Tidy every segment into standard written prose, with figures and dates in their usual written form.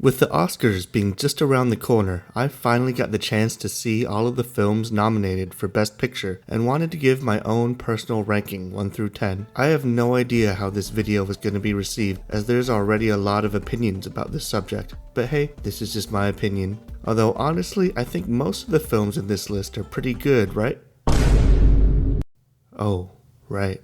With the Oscars being just around the corner, I finally got the chance to see all of the films nominated for Best Picture and wanted to give my own personal ranking 1 through 10. I have no idea how this video was going to be received, as there's already a lot of opinions about this subject, but hey, this is just my opinion. Although honestly, I think most of the films in this list are pretty good, right? Oh, right.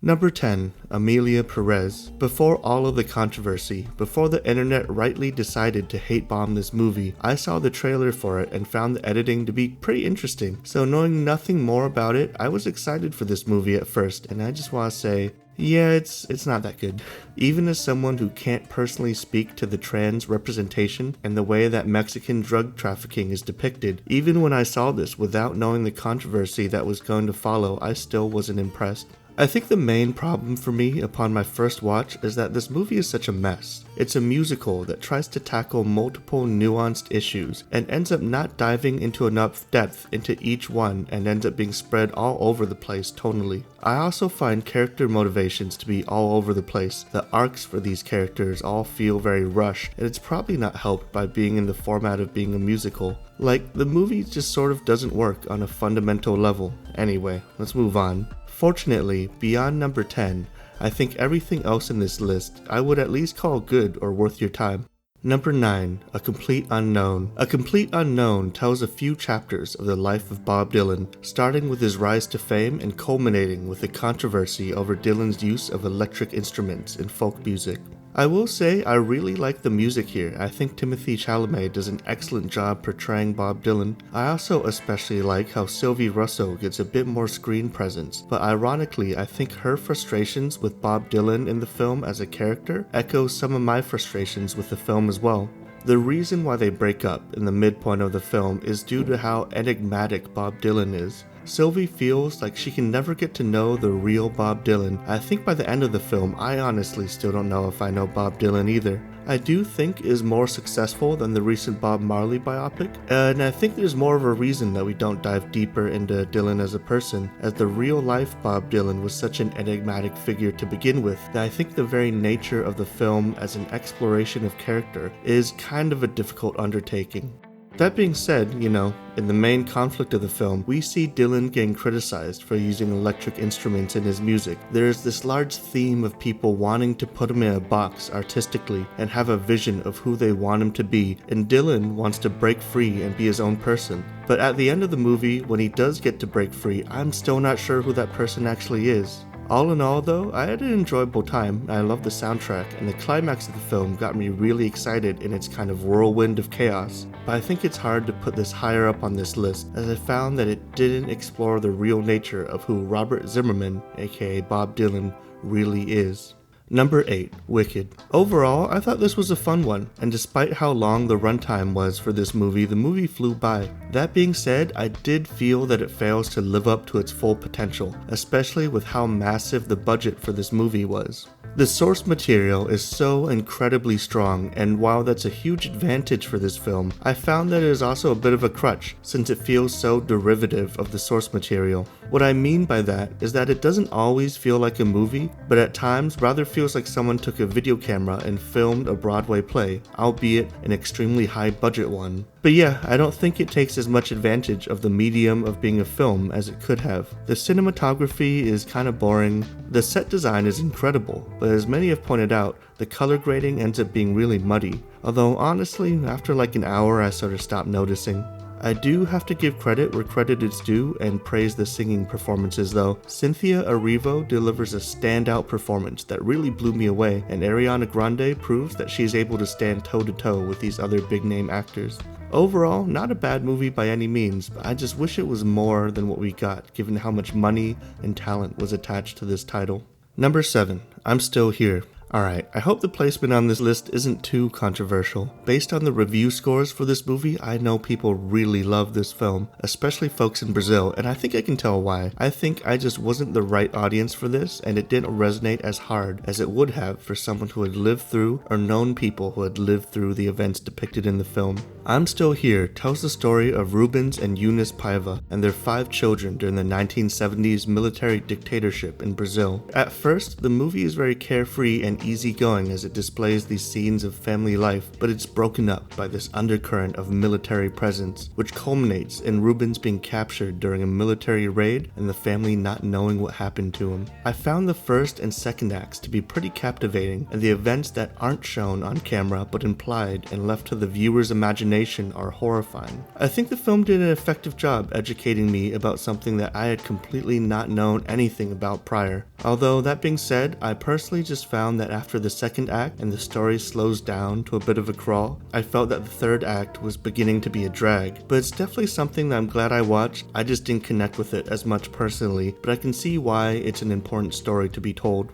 Number 10, Emilia Perez. Before all of the controversy, before the internet rightly decided to hate bomb this movie, I saw the trailer for it and found the editing to be pretty interesting. So knowing nothing more about it, I was excited for this movie at first, and I just want to say, yeah, it's not that good. Even as someone who can't personally speak to the trans representation and the way that Mexican drug trafficking is depicted, even when I saw this without knowing the controversy that was going to follow, I still wasn't impressed. I think the main problem for me upon my first watch is that this movie is such a mess. It's a musical that tries to tackle multiple nuanced issues and ends up not diving into enough depth into each one and ends up being spread all over the place tonally. I also find character motivations to be all over the place. The arcs for these characters all feel very rushed, and it's probably not helped by being in the format of being a musical. Like, the movie just sort of doesn't work on a fundamental level. Anyway, let's move on. Fortunately, beyond number 10, I think everything else in this list I would at least call good or worth your time. Number 9, A Complete Unknown. A Complete Unknown tells a few chapters of the life of Bob Dylan, starting with his rise to fame and culminating with the controversy over Dylan's use of electric instruments in folk music. I will say I really like the music here. I think Timothée Chalamet does an excellent job portraying Bob Dylan. I also especially like how Sylvie Russo gets a bit more screen presence, but ironically I think her frustrations with Bob Dylan in the film as a character echoes some of my frustrations with the film as well. The reason why they break up in the midpoint of the film is due to how enigmatic Bob Dylan is. Sylvie feels like she can never get to know the real Bob Dylan. I think by the end of the film, I honestly still don't know if I know Bob Dylan either. I do think it is more successful than the recent Bob Marley biopic, and I think there's more of a reason that we don't dive deeper into Dylan as a person, as the real-life Bob Dylan was such an enigmatic figure to begin with that I think the very nature of the film as an exploration of character is kind of a difficult undertaking. That being said, in the main conflict of the film, we see Dylan getting criticized for using electric instruments in his music. There is this large theme of people wanting to put him in a box artistically and have a vision of who they want him to be, and Dylan wants to break free and be his own person. But at the end of the movie, when he does get to break free, I'm still not sure who that person actually is. All in all though, I had an enjoyable time. I loved the soundtrack, and the climax of the film got me really excited in its kind of whirlwind of chaos. But I think it's hard to put this higher up on this list, as I found that it didn't explore the real nature of who Robert Zimmerman, aka Bob Dylan, really is. Number 8, Wicked. Overall, I thought this was a fun one, and despite how long the runtime was for this movie, the movie flew by. That being said, I did feel that it fails to live up to its full potential, especially with how massive the budget for this movie was. The source material is so incredibly strong, and while that's a huge advantage for this film, I found that it is also a bit of a crutch, since it feels so derivative of the source material. What I mean by that is that it doesn't always feel like a movie, but at times rather feels like someone took a video camera and filmed a Broadway play, albeit an extremely high budget one. But yeah, I don't think it takes as much advantage of the medium of being a film as it could have. The cinematography is kind of boring, the set design is incredible, but as many have pointed out, the color grading ends up being really muddy, although honestly, after like an hour I sort of stopped noticing. I do have to give credit where credit is due and praise the singing performances though. Cynthia Erivo delivers a standout performance that really blew me away, and Ariana Grande proves that she's able to stand toe to toe with these other big name actors. Overall, not a bad movie by any means, but I just wish it was more than what we got, given how much money and talent was attached to this title. Number 7, I'm Still Here. Alright, I hope the placement on this list isn't too controversial. Based on the review scores for this movie, I know people really love this film, especially folks in Brazil, and I think I can tell why. I think I just wasn't the right audience for this, and it didn't resonate as hard as it would have for someone who had lived through or known people who had lived through the events depicted in the film. I'm Still Here tells the story of Rubens and Eunice Paiva and their 5 children during the 1970s military dictatorship in Brazil. At first, the movie is very carefree and and easygoing as it displays these scenes of family life, but it's broken up by this undercurrent of military presence, which culminates in Rubens being captured during a military raid and the family not knowing what happened to him. I found the first and second acts to be pretty captivating, and the events that aren't shown on camera but implied and left to the viewer's imagination are horrifying. I think the film did an effective job educating me about something that I had completely not known anything about prior. Although that being said, I personally just found that after the second act and the story slows down to a bit of a crawl, I felt that the third act was beginning to be a drag. But it's definitely something that I'm glad I watched. I just didn't connect with it as much personally, but I can see why it's an important story to be told.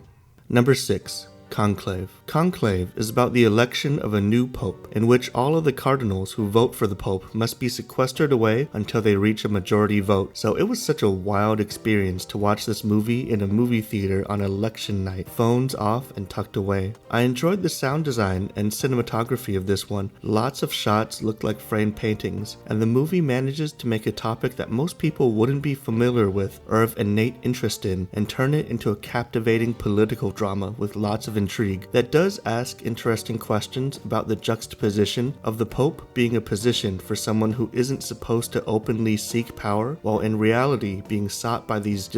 Number 6. Conclave. Conclave is about the election of a new pope, in which all of the cardinals who vote for the pope must be sequestered away until they reach a majority vote. So it was such a wild experience to watch this movie in a movie theater on election night, phones off and tucked away. I enjoyed the sound design and cinematography of this one. Lots of shots looked like framed paintings, and the movie manages to make a topic that most people wouldn't be familiar with or have innate interest in, and turn it into a captivating political drama with lots of intrigue that does ask interesting questions about the juxtaposition of the Pope being a position for someone who isn't supposed to openly seek power, while in reality being sought by these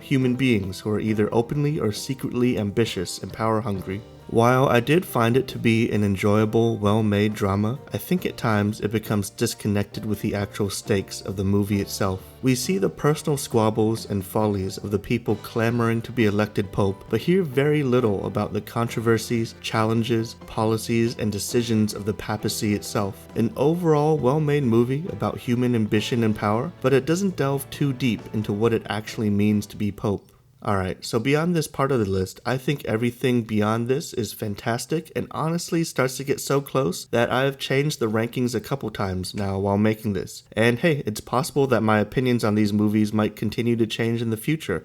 human beings who are either openly or secretly ambitious and power hungry. While I did find it to be an enjoyable, well-made drama, I think at times it becomes disconnected with the actual stakes of the movie itself. We see the personal squabbles and follies of the people clamoring to be elected pope, but hear very little about the controversies, challenges, policies, and decisions of the papacy itself. An overall well-made movie about human ambition and power, but it doesn't delve too deep into what it actually means to be pope. Alright, so beyond this part of the list, I think everything beyond this is fantastic and honestly starts to get so close that I've changed the rankings a couple times now while making this. And hey, it's possible that my opinions on these movies might continue to change in the future.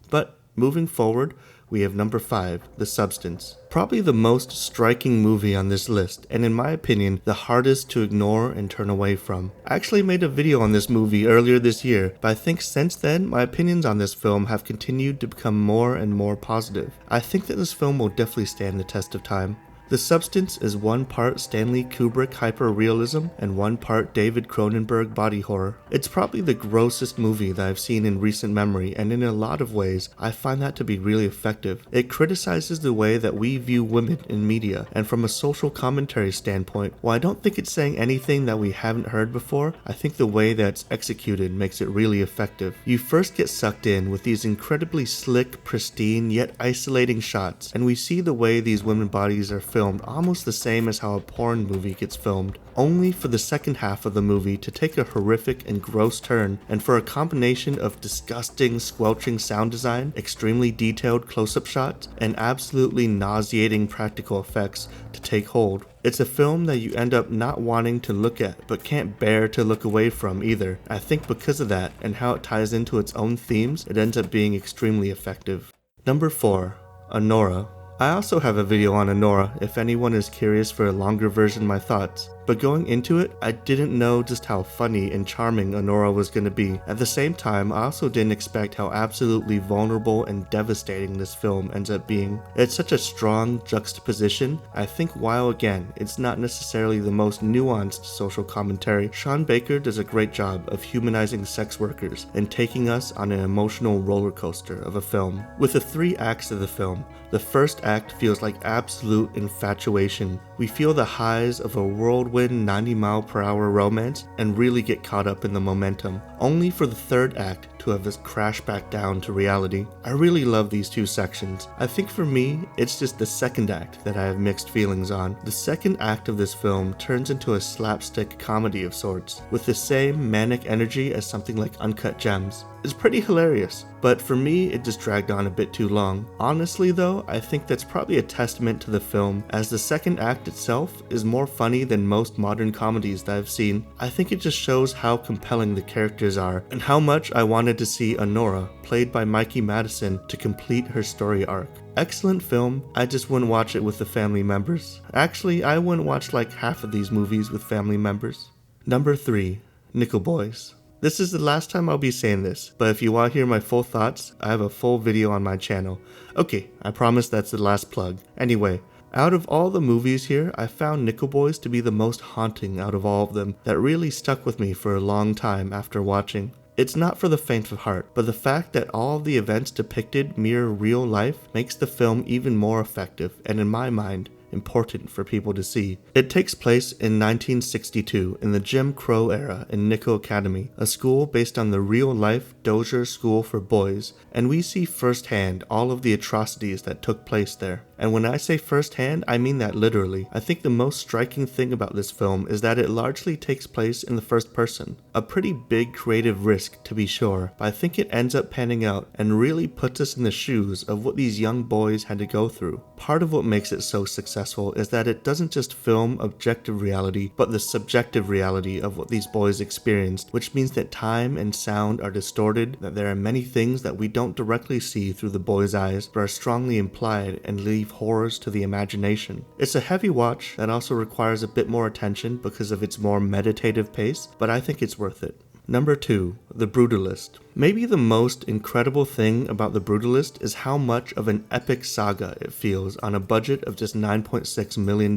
But moving forward, we have number 5, The Substance. Probably the most striking movie on this list, and in my opinion, the hardest to ignore and turn away from. I actually made a video on this movie earlier this year, but I think since then, my opinions on this film have continued to become more and more positive. I think that this film will definitely stand the test of time. The Substance is one part Stanley Kubrick hyper-realism and one part David Cronenberg body horror. It's probably the grossest movie that I've seen in recent memory, and in a lot of ways, I find that to be really effective. It criticizes the way that we view women in media, and from a social commentary standpoint, while I don't think it's saying anything that we haven't heard before, I think the way that it's executed makes it really effective. You first get sucked in with these incredibly slick, pristine, yet isolating shots, and we see the way these women bodies are filmed almost the same as how a porn movie gets filmed, only for the second half of the movie to take a horrific and gross turn, and for a combination of disgusting, squelching sound design, extremely detailed close-up shots, and absolutely nauseating practical effects to take hold. It's a film that you end up not wanting to look at, but can't bear to look away from either. I think because of that, and how it ties into its own themes, it ends up being extremely effective. Number 4, Anora. I also have a video on Anora if anyone is curious for a longer version of my thoughts, but going into it, I didn't know just how funny and charming Anora was going to be. At the same time, I also didn't expect how absolutely vulnerable and devastating this film ends up being. It's such a strong juxtaposition. I think while again, it's not necessarily the most nuanced social commentary, Sean Baker does a great job of humanizing sex workers and taking us on an emotional roller coaster of a film. With the 3 acts of the film, the first act feels like absolute infatuation. We feel the highs of a whirlwind 90-mile-per-hour romance and really get caught up in the momentum, only for the third act to have us crash back down to reality. I really love these 2 sections. I think for me, it's just the second act that I have mixed feelings on. The second act of this film turns into a slapstick comedy of sorts, with the same manic energy as something like Uncut Gems. It's pretty hilarious, but for me, it just dragged on a bit too long. Honestly though, I think that's probably a testament to the film, as the second act itself is more funny than most modern comedies that I've seen. I think it just shows how compelling the characters are, and how much I wanted to see Anora, played by Mikey Madison, to complete her story arc. Excellent film, I just wouldn't watch it with the family members. Actually, I wouldn't watch like half of these movies with family members. Number 3, Nickel Boys. This is the last time I'll be saying this, but if you want to hear my full thoughts, I have a full video on my channel. Okay, I promise that's the last plug. Anyway, out of all the movies here, I found Nickel Boys to be the most haunting out of all of them, that really stuck with me for a long time after watching. It's not for the faint of heart, but the fact that all of the events depicted mirror real life makes the film even more effective, and in my mind, important for people to see. It takes place in 1962 in the Jim Crow era in Nickel Academy, a school based on the real-life Dozier School for Boys, and we see firsthand all of the atrocities that took place there. And when I say firsthand, I mean that literally. I think the most striking thing about this film is that it largely takes place in the first person. A pretty big creative risk, to be sure, but I think it ends up panning out and really puts us in the shoes of what these young boys had to go through. Part of what makes it so successful is that it doesn't just film objective reality, but the subjective reality of what these boys experienced, which means that time and sound are distorted, that there are many things that we don't directly see through the boys' eyes, but are strongly implied and leave horrors to the imagination. It's a heavy watch that also requires a bit more attention because of its more meditative pace, but I think it's worth it. Number 2, The Brutalist. Maybe the most incredible thing about The Brutalist is how much of an epic saga it feels on a budget of just $9.6 million.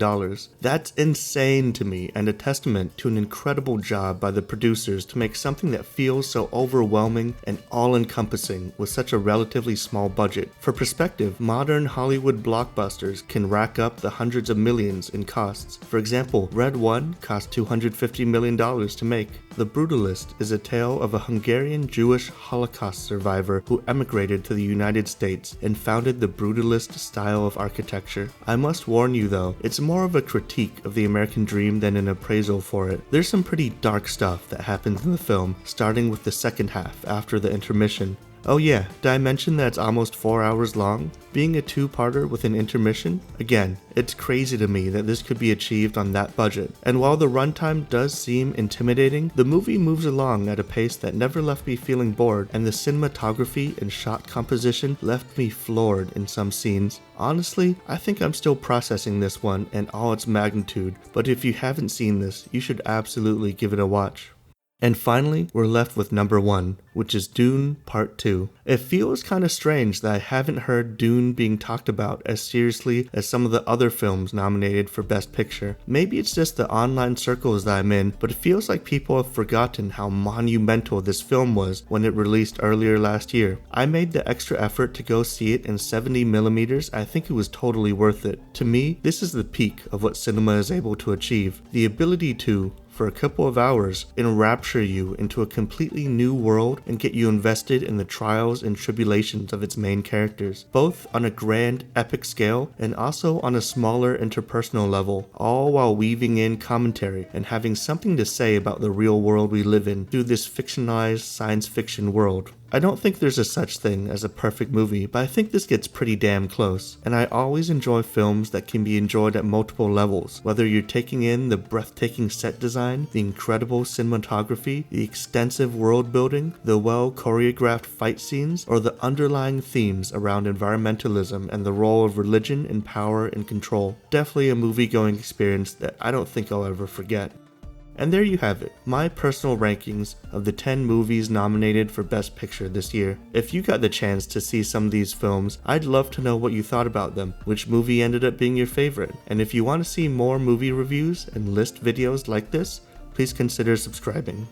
That's insane to me, and a testament to an incredible job by the producers to make something that feels so overwhelming and all-encompassing with such a relatively small budget. For perspective, modern Hollywood blockbusters can rack up the hundreds of millions in costs. For example, Red 1 cost $250 million to make. The Brutalist is a tale of a Hungarian Jewish Holocaust survivor who emigrated to the United States and founded the Brutalist style of architecture. I must warn you though, it's more of a critique of the American dream than an appraisal for it. There's some pretty dark stuff that happens in the film, starting with the second half after the intermission. Oh yeah, did I mention that it's almost 4 hours long? Being a two-parter with an intermission? Again, it's crazy to me that this could be achieved on that budget. And while the runtime does seem intimidating, the movie moves along at a pace that never left me feeling bored, and the cinematography and shot composition left me floored in some scenes. Honestly, I think I'm still processing this one and all its magnitude, but if you haven't seen this, you should absolutely give it a watch. And finally, we're left with number 1, which is Dune Part 2. It feels kinda strange that I haven't heard Dune being talked about as seriously as some of the other films nominated for Best Picture. Maybe it's just the online circles that I'm in, but it feels like people have forgotten how monumental this film was when it released earlier last year. I made the extra effort to go see it in 70mm. I think it was totally worth it. To me, this is the peak of what cinema is able to achieve. The ability to, for a couple of hours, enrapture you into a completely new world and get you invested in the trials and tribulations of its main characters, both on a grand, epic scale and also on a smaller interpersonal level, all while weaving in commentary and having something to say about the real world we live in through this fictionalized science fiction world. I don't think there's a such thing as a perfect movie, but I think this gets pretty damn close, and I always enjoy films that can be enjoyed at multiple levels, whether you're taking in the breathtaking set design, the incredible cinematography, the extensive world building, the well-choreographed fight scenes, or the underlying themes around environmentalism and the role of religion in power and control. Definitely a movie-going experience that I don't think I'll ever forget. And there you have it, my personal rankings of the 10 movies nominated for Best Picture this year. If you got the chance to see some of these films, I'd love to know what you thought about them, which movie ended up being your favorite. And if you want to see more movie reviews and list videos like this, please consider subscribing.